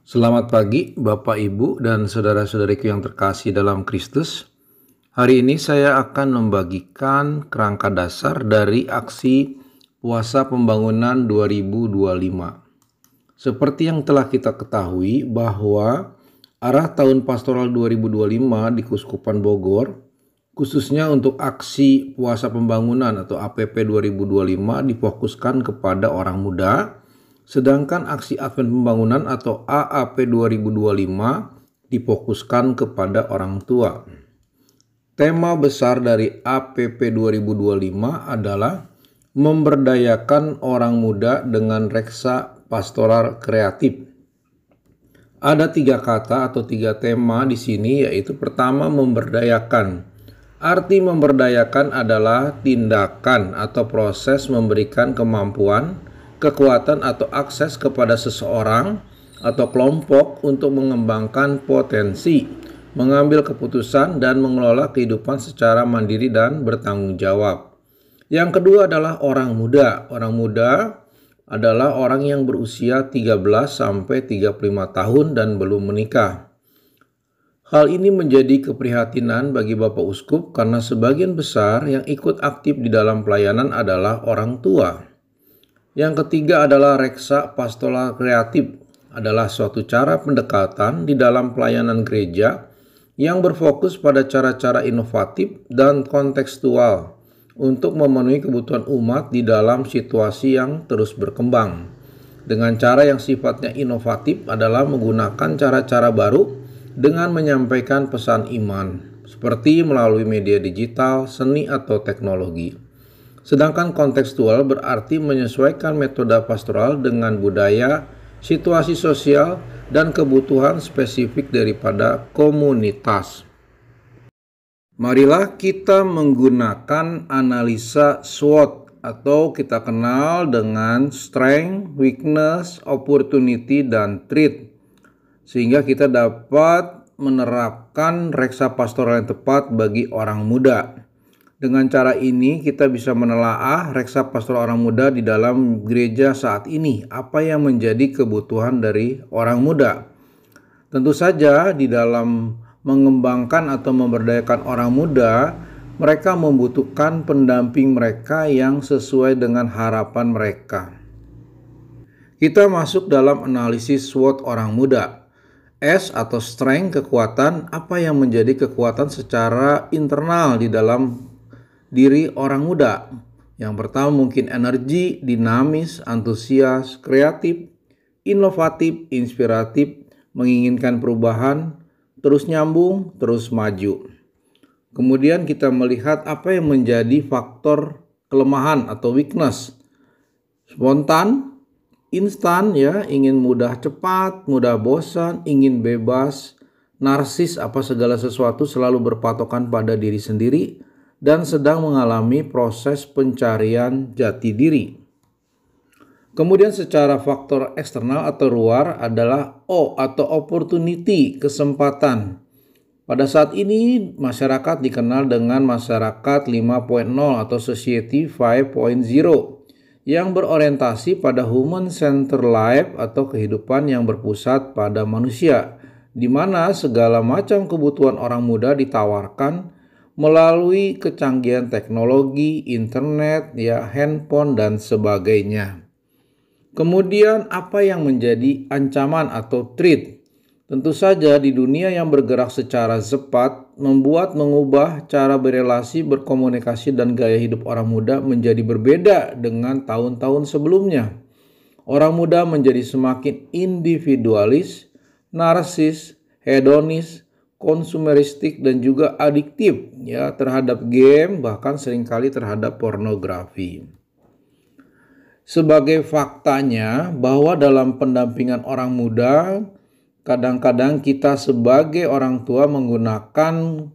Selamat pagi Bapak Ibu dan saudara-saudariku yang terkasih dalam Kristus. Hari ini saya akan membagikan kerangka dasar dari aksi puasa pembangunan 2025. Seperti yang telah kita ketahui bahwa arah tahun pastoral 2025 di Keuskupan Bogor, khususnya untuk aksi puasa pembangunan atau APP 2025 difokuskan kepada orang muda, sedangkan aksi Advent Pembangunan atau AAP 2025 difokuskan kepada orang tua. Tema besar dari APP 2025 adalah memberdayakan orang muda dengan reksa pastoral kreatif. Ada 3 kata atau 3 tema di sini, yaitu pertama memberdayakan. Arti memberdayakan adalah tindakan atau proses memberikan kemampuan, kekuatan atau akses kepada seseorang atau kelompok untuk mengembangkan potensi, mengambil keputusan dan mengelola kehidupan secara mandiri dan bertanggung jawab. Yang kedua adalah orang muda. Orang muda adalah orang yang berusia 13 sampai 35 tahun dan belum menikah. Hal ini menjadi keprihatinan bagi Bapak Uskup karena sebagian besar yang ikut aktif di dalam pelayanan adalah orang tua. Yang ketiga adalah reksa pastoral kreatif, adalah suatu cara pendekatan di dalam pelayanan gereja yang berfokus pada cara-cara inovatif dan kontekstual untuk memenuhi kebutuhan umat di dalam situasi yang terus berkembang. Dengan cara yang sifatnya inovatif adalah menggunakan cara-cara baru dengan menyampaikan pesan iman, seperti melalui media digital, seni atau teknologi. Sedangkan kontekstual berarti menyesuaikan metode pastoral dengan budaya, situasi sosial, dan kebutuhan spesifik daripada komunitas. Marilah kita menggunakan analisa SWOT atau kita kenal dengan strength, weakness, opportunity, dan threat, sehingga kita dapat menerapkan reksa pastoral yang tepat bagi orang muda. Dengan cara ini kita bisa menelaah reksa pastoral orang muda di dalam gereja saat ini. Apa yang menjadi kebutuhan dari orang muda? Tentu saja di dalam mengembangkan atau memberdayakan orang muda, mereka membutuhkan pendamping mereka yang sesuai dengan harapan mereka. Kita masuk dalam analisis SWOT orang muda. S atau strength, kekuatan. Apa yang menjadi kekuatan secara internal di dalam diri orang muda? Yang pertama mungkin energi, dinamis, antusias, kreatif, inovatif, inspiratif, menginginkan perubahan, terus nyambung, terus maju. Kemudian kita melihat apa yang menjadi faktor kelemahan atau weakness. Spontan, instan ya, ingin mudah cepat, mudah bosan, ingin bebas, narsis, apa segala sesuatu selalu berpatokan pada diri sendiri, dan sedang mengalami proses pencarian jati diri. Kemudian secara faktor eksternal atau luar adalah O atau opportunity, kesempatan. Pada saat ini masyarakat dikenal dengan masyarakat 5.0 atau Society 5.0 yang berorientasi pada human-centered life atau kehidupan yang berpusat pada manusia, di mana segala macam kebutuhan orang muda ditawarkan melalui kecanggihan teknologi, internet, handphone, dan sebagainya. Kemudian apa yang menjadi ancaman atau threat? Tentu saja di dunia yang bergerak secara cepat, mengubah cara berelasi, berkomunikasi, dan gaya hidup orang muda menjadi berbeda dengan tahun-tahun sebelumnya. Orang muda menjadi semakin individualis, narsis, hedonis, konsumeristik, dan juga adiktif terhadap game, bahkan seringkali terhadap pornografi. Sebagai faktanya bahwa dalam pendampingan orang muda, kadang-kadang kita sebagai orang tua menggunakan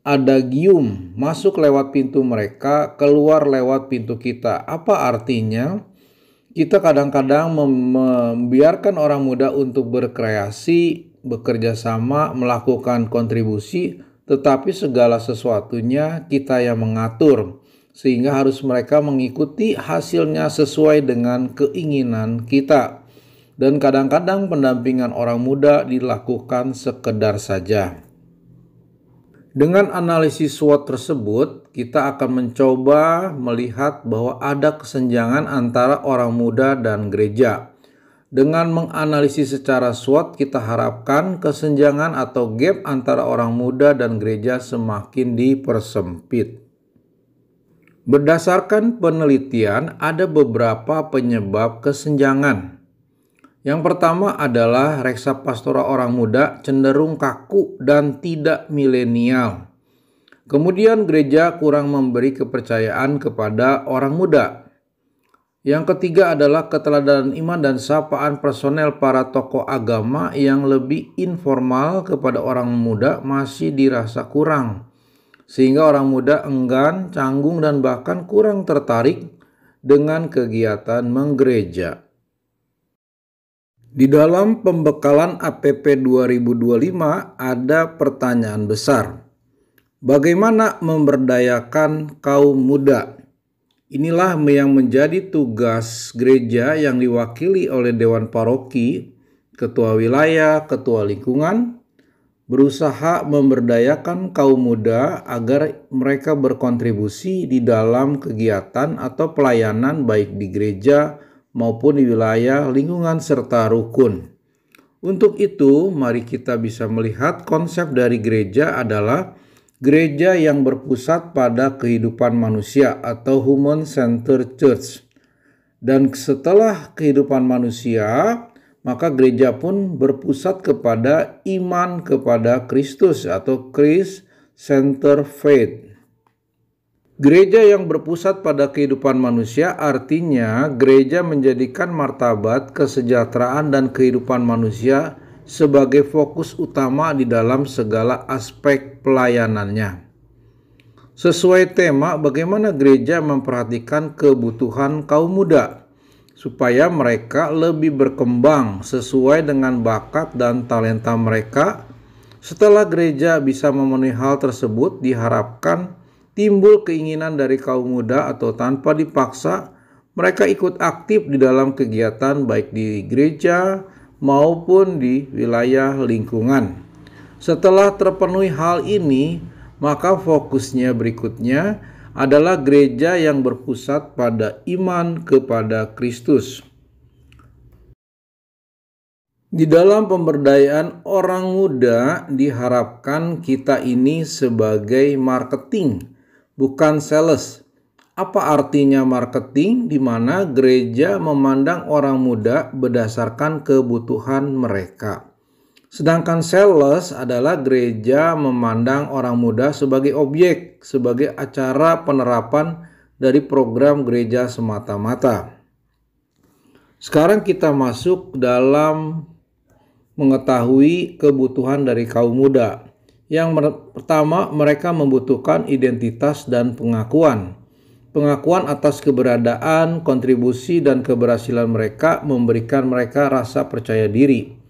adagium, masuk lewat pintu mereka, keluar lewat pintu kita. Apa artinya? Kita kadang-kadang membiarkan orang muda untuk berkreasi, bekerja sama, melakukan kontribusi, tetapi segala sesuatunya kita yang mengatur, sehingga harus mereka mengikuti hasilnya sesuai dengan keinginan kita. dan kadang-kadang pendampingan orang muda dilakukan sekedar saja. Dengan analisis SWOT tersebut, kita akan mencoba melihat bahwa ada kesenjangan antara orang muda dan gereja. Dengan menganalisis secara SWOT, kita harapkan kesenjangan atau gap antara orang muda dan gereja semakin dipersempit. Berdasarkan penelitian, ada beberapa penyebab kesenjangan. Yang pertama adalah reksa pastoral orang muda cenderung kaku dan tidak milenial. Kemudian gereja kurang memberi kepercayaan kepada orang muda. Yang ketiga adalah keteladanan iman dan sapaan personel para tokoh agama yang lebih informal kepada orang muda masih dirasa kurang. Sehingga orang muda enggan, canggung, dan bahkan kurang tertarik dengan kegiatan menggereja. Di dalam pembekalan APP 2025 ada pertanyaan besar. Bagaimana memberdayakan kaum muda? Inilah yang menjadi tugas gereja yang diwakili oleh Dewan Paroki, Ketua Wilayah, Ketua Lingkungan, berusaha memberdayakan kaum muda agar mereka berkontribusi di dalam kegiatan atau pelayanan baik di gereja maupun di wilayah, lingkungan, serta rukun. Untuk itu, mari kita bisa melihat konsep dari gereja adalah gereja yang berpusat pada kehidupan manusia atau human-centered church. Dan setelah kehidupan manusia, maka gereja pun berpusat kepada iman kepada Kristus atau Christ-centered faith. Gereja yang berpusat pada kehidupan manusia artinya gereja menjadikan martabat, kesejahteraan, dan kehidupan manusia sebagai fokus utama di dalam segala aspek pelayanannya. Sesuai tema, bagaimana gereja memperhatikan kebutuhan kaum muda supaya mereka lebih berkembang sesuai dengan bakat dan talenta mereka. Setelah gereja bisa memenuhi hal tersebut, diharapkan timbul keinginan dari kaum muda atau tanpa dipaksa, mereka ikut aktif di dalam kegiatan baik di gereja maupun di wilayah lingkungan. Setelah terpenuhi hal ini, maka fokusnya berikutnya adalah gereja yang berpusat pada iman kepada Kristus. Di dalam pemberdayaan orang muda, diharapkan kita ini sebagai marketing, bukan sales. Apa artinya marketing? Di mana gereja memandang orang muda berdasarkan kebutuhan mereka. Sedangkan sales adalah gereja memandang orang muda sebagai objek, sebagai acara penerapan dari program gereja semata-mata. Sekarang kita masuk dalam mengetahui kebutuhan dari kaum muda. Yang pertama, mereka membutuhkan identitas dan pengakuan. Pengakuan atas keberadaan, kontribusi, dan keberhasilan mereka memberikan mereka rasa percaya diri.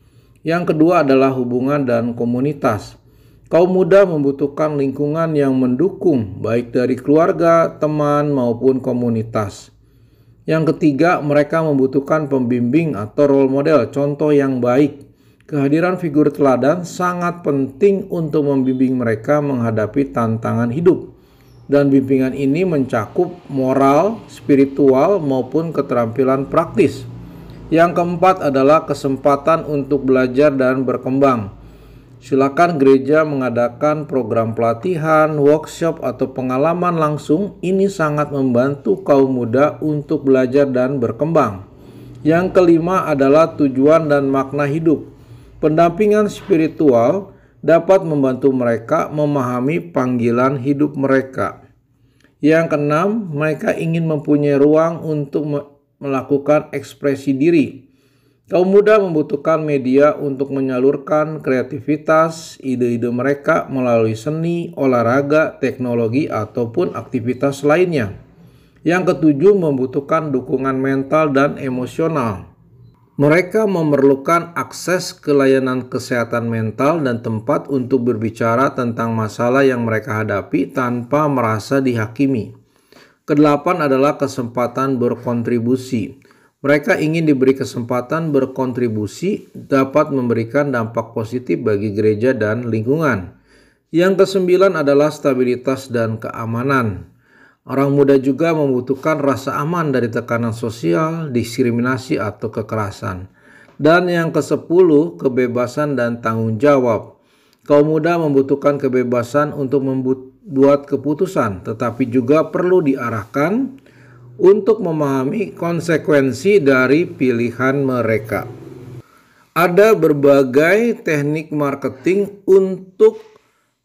Yang kedua adalah hubungan dan komunitas. Kaum muda membutuhkan lingkungan yang mendukung, baik dari keluarga, teman, maupun komunitas. Yang ketiga, mereka membutuhkan pembimbing atau role model, contoh yang baik. Kehadiran figur teladan sangat penting untuk membimbing mereka menghadapi tantangan hidup. Dan bimbingan ini mencakup moral, spiritual, maupun keterampilan praktis. Yang keempat adalah kesempatan untuk belajar dan berkembang. Silakan gereja mengadakan program pelatihan, workshop, atau pengalaman langsung. Ini sangat membantu kaum muda untuk belajar dan berkembang. Yang kelima adalah tujuan dan makna hidup. Pendampingan spiritual dapat membantu mereka memahami panggilan hidup mereka. Yang keenam, mereka ingin mempunyai ruang untuk melakukan ekspresi diri. Kaum muda membutuhkan media untuk menyalurkan kreativitas, ide-ide mereka melalui seni, olahraga, teknologi, ataupun aktivitas lainnya. Yang ketujuh, membutuhkan dukungan mental dan emosional. Mereka memerlukan akses ke layanan kesehatan mental dan tempat untuk berbicara tentang masalah yang mereka hadapi tanpa merasa dihakimi. Kedelapan adalah kesempatan berkontribusi. Mereka ingin diberi kesempatan berkontribusi, dapat memberikan dampak positif bagi gereja dan lingkungan. Yang kesembilan adalah stabilitas dan keamanan. Orang muda juga membutuhkan rasa aman dari tekanan sosial, diskriminasi, atau kekerasan. Dan yang ke-10, kebebasan dan tanggung jawab. Kaum muda membutuhkan kebebasan untuk membuat keputusan, tetapi juga perlu diarahkan untuk memahami konsekuensi dari pilihan mereka. Ada berbagai teknik marketing untuk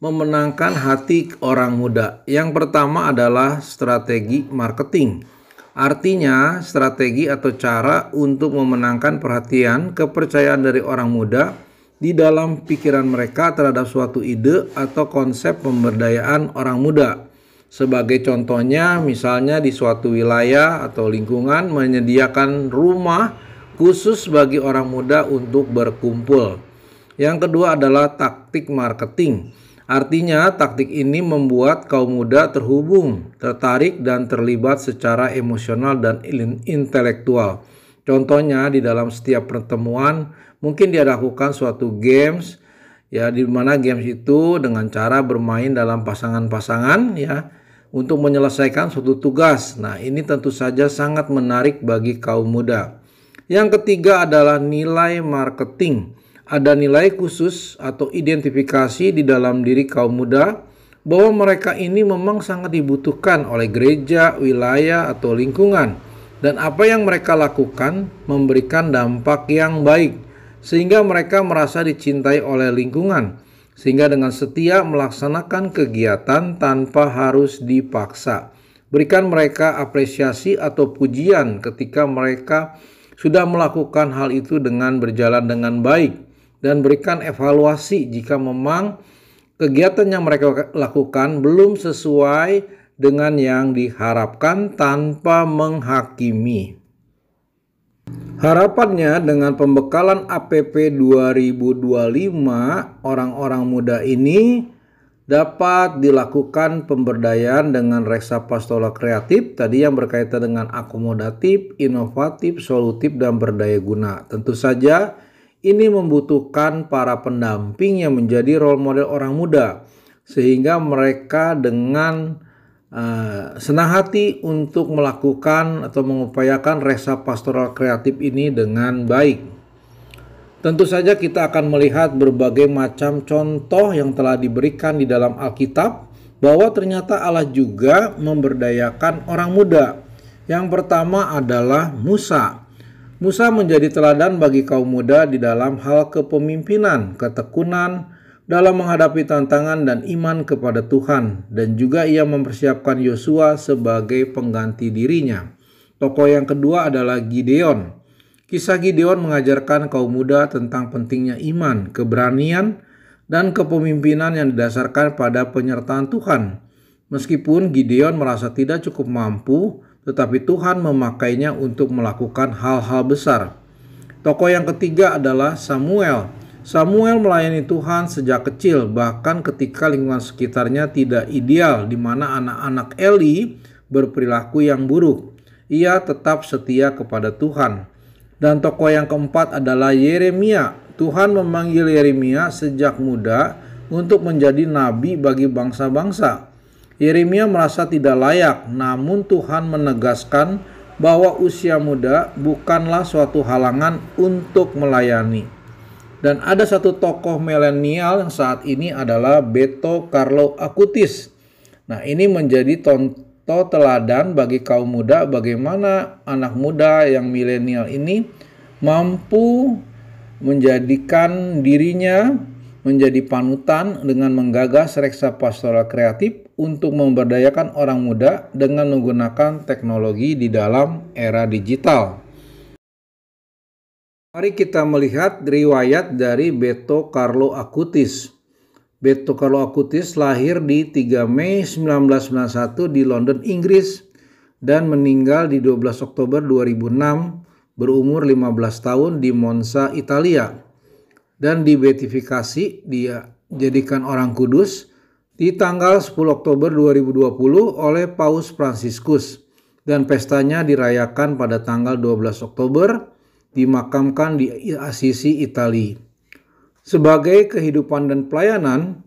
memenangkan hati orang muda. Yang pertama adalah strategi marketing. Artinya, strategi atau cara untuk memenangkan perhatian, kepercayaan dari orang muda di dalam pikiran mereka terhadap suatu ide atau konsep pemberdayaan orang muda. Sebagai contohnya, misalnya di suatu wilayah atau lingkungan menyediakan rumah khusus bagi orang muda untuk berkumpul. Yang kedua adalah taktik marketing. Artinya, taktik ini membuat kaum muda terhubung, tertarik, dan terlibat secara emosional dan intelektual. Contohnya, di dalam setiap pertemuan mungkin dia lakukan suatu games, ya, di mana games itu dengan cara bermain dalam pasangan-pasangan, ya, untuk menyelesaikan suatu tugas. Nah, ini tentu saja sangat menarik bagi kaum muda. Yang ketiga adalah nilai marketing. Ada nilai khusus atau identifikasi di dalam diri kaum muda bahwa mereka ini memang sangat dibutuhkan oleh gereja, wilayah, atau lingkungan. Dan apa yang mereka lakukan memberikan dampak yang baik, sehingga mereka merasa dicintai oleh lingkungan. Sehingga dengan setia melaksanakan kegiatan tanpa harus dipaksa. Berikan mereka apresiasi atau pujian ketika mereka sudah melakukan hal itu dengan berjalan dengan baik. Dan berikan evaluasi jika memang kegiatan yang mereka lakukan belum sesuai dengan yang diharapkan tanpa menghakimi. Harapannya dengan pembekalan APP 2025, orang-orang muda ini dapat dilakukan pemberdayaan dengan reksa pastoral kreatif tadi yang berkaitan dengan akomodatif, inovatif, solutif, dan berdaya guna. Tentu saja ini membutuhkan para pendamping yang menjadi role model orang muda sehingga mereka dengan senang hati untuk melakukan atau mengupayakan reksa pastoral kreatif ini dengan baik. Tentu saja kita akan melihat berbagai macam contoh yang telah diberikan di dalam Alkitab bahwa ternyata Allah juga memberdayakan orang muda. Yang pertama adalah Musa. Musa menjadi teladan bagi kaum muda di dalam hal kepemimpinan, ketekunan, dalam menghadapi tantangan dan iman kepada Tuhan, dan juga ia mempersiapkan Yosua sebagai pengganti dirinya. Tokoh yang kedua adalah Gideon. Kisah Gideon mengajarkan kaum muda tentang pentingnya iman, keberanian, dan kepemimpinan yang didasarkan pada penyertaan Tuhan. Meskipun Gideon merasa tidak cukup mampu, tetapi Tuhan memakainya untuk melakukan hal-hal besar. Tokoh yang ketiga adalah Samuel. Samuel melayani Tuhan sejak kecil, bahkan ketika lingkungan sekitarnya tidak ideal, di mana anak-anak Eli berperilaku yang buruk. Ia tetap setia kepada Tuhan. Dan tokoh yang keempat adalah Yeremia. Tuhan memanggil Yeremia sejak muda untuk menjadi nabi bagi bangsa-bangsa. Yeremia merasa tidak layak, namun Tuhan menegaskan bahwa usia muda bukanlah suatu halangan untuk melayani. Dan ada satu tokoh milenial yang saat ini adalah Beto Carlo Acutis. Nah, ini menjadi contoh teladan bagi kaum muda bagaimana anak muda yang milenial ini mampu menjadikan dirinya menjadi panutan dengan menggagas reksa pastoral kreatif untuk memberdayakan orang muda dengan menggunakan teknologi di dalam era digital. Mari kita melihat riwayat dari Beto Carlo Acutis. Beto Carlo Acutis lahir di 3 Mei 1991 di London, Inggris dan meninggal di 12 Oktober 2006 berumur 15 tahun di Monza, Italia. Dan dibeatifikasi, dia jadikan orang kudus di tanggal 10 Oktober 2020 oleh Paus Fransiskus. dan pestanya dirayakan pada tanggal 12 Oktober, dimakamkan di Assisi, Italia. Sebagai kehidupan dan pelayanan,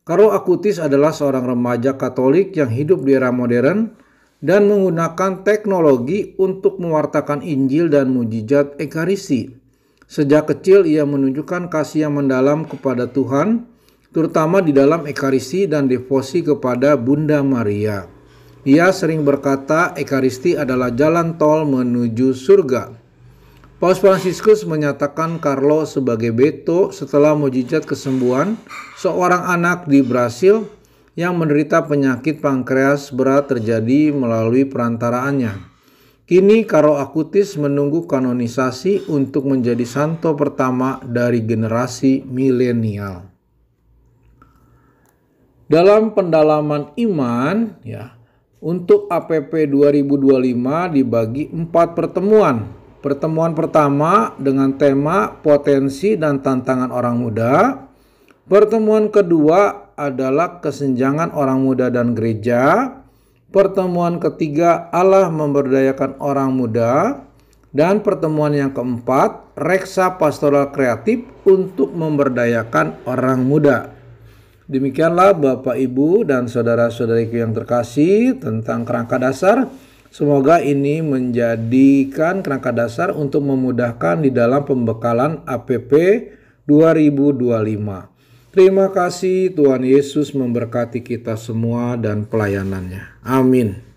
Carlo Acutis adalah seorang remaja Katolik yang hidup di era modern dan menggunakan teknologi untuk mewartakan Injil dan mujizat Ekaristi. Sejak kecil ia menunjukkan kasih yang mendalam kepada Tuhan, terutama di dalam Ekaristi dan devosi kepada Bunda Maria. Ia sering berkata Ekaristi adalah jalan tol menuju surga. Paus Fransiskus menyatakan Carlo sebagai beto setelah mujizat kesembuhan seorang anak di Brasil yang menderita penyakit pankreas berat terjadi melalui perantaraannya. Kini Carlo Acutis menunggu kanonisasi untuk menjadi santo pertama dari generasi milenial. Dalam pendalaman iman, untuk APP 2025 dibagi 4 pertemuan. Pertemuan pertama dengan tema potensi dan tantangan orang muda. Pertemuan kedua adalah kesenjangan orang muda dan gereja. Pertemuan ketiga, Allah memberdayakan orang muda. Dan pertemuan yang keempat, reksa pastoral kreatif untuk memberdayakan orang muda. Demikianlah Bapak, Ibu, dan saudara-saudariku yang terkasih tentang kerangka dasar. Semoga ini menjadikan kerangka dasar untuk memudahkan di dalam pembekalan APP 2025. Terima kasih, Tuhan Yesus memberkati kita semua dan pelayanannya. Amin.